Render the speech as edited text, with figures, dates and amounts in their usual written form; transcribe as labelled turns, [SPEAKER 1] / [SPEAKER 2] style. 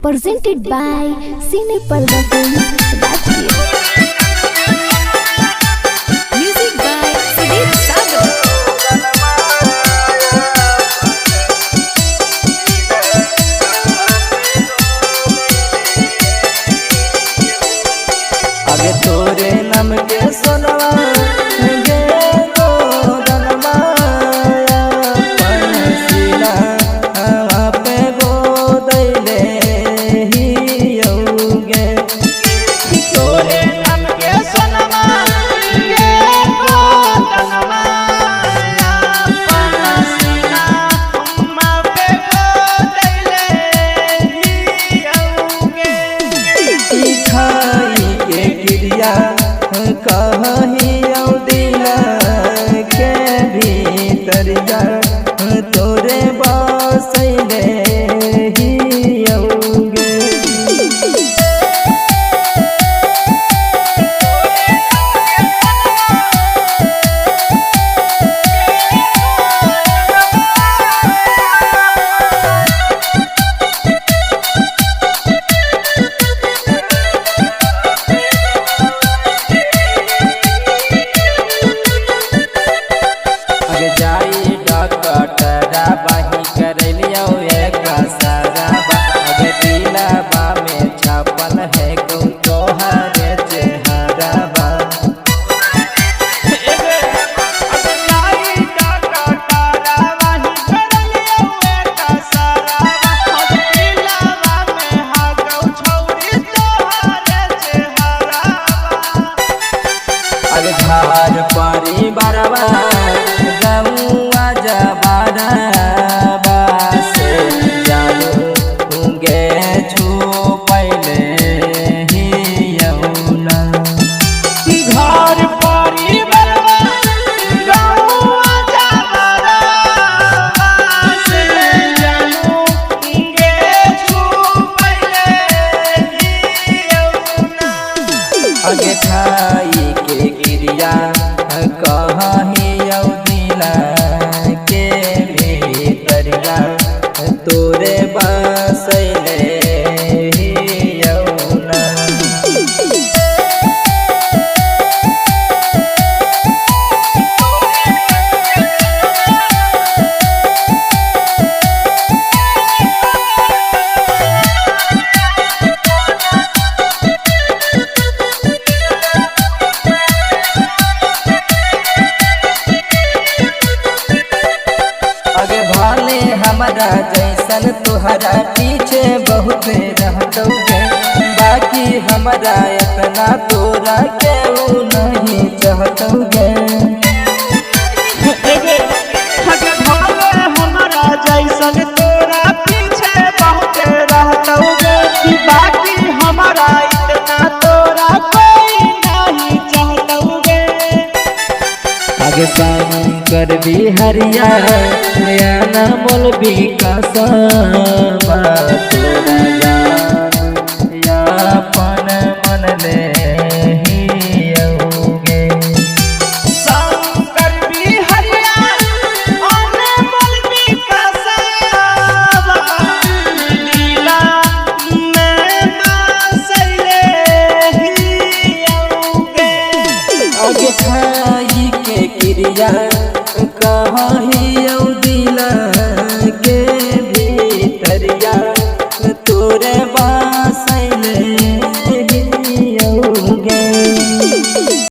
[SPEAKER 1] presented by Cine Parda Films, Rajgir. Music by Sudeep Sagar.
[SPEAKER 2] आगे तोरे नाम के सोनवा गे तो दनमाया पनसीना हवा पे गो दैले हियोगे तोरे नाम के सोनवा गे तो दनमाया पनसीना हवा पे गो दैले हियोगे खाई के गिरिया कहियो दिला के भीतर जा तोरे बसैले हियोगे आगे जाई डॉक्टरा बाही करलियो एक सारा आगे दिलाबा में छापल है कौन तोहरे चेहरा बा आगे जाई डॉक्टरा बाही करलियो एक सारा आगे दिलाबा में हा कौन छौरी तोहरे चेहरा बा आगे घर परिवारवा गौआ जबारवा से जानू गे छू पहले हियौना घर परिवारवा गौआ जबारवा से जानू गे छू पहले हियौना आगे खाई के गिरिया कहियो दिला के भीतरिया तोरे बसैले हियौना आगे भाले हमारा जैसन तुहरा पीछे बहुत रहतौगे बाकी हमारा इतना तोरा केहू नहीं चाहतौगे आगे भाले हमारा जैसन तोरा पीछे बहुत रहतौगे बाकी हमारा इतना तोरा कोई नहीं चाहतौगे आगे शंकर बिहारिया नया मौलवी का सबा तोरा जान यापन मन ले हियोगे शंकर बिहारिया नया मौलवी का सबा लीला में बसैले हियोगे आगे खाई के क्रिया कहियो दिला के भीतरिया तोरे बसैले हियोगे।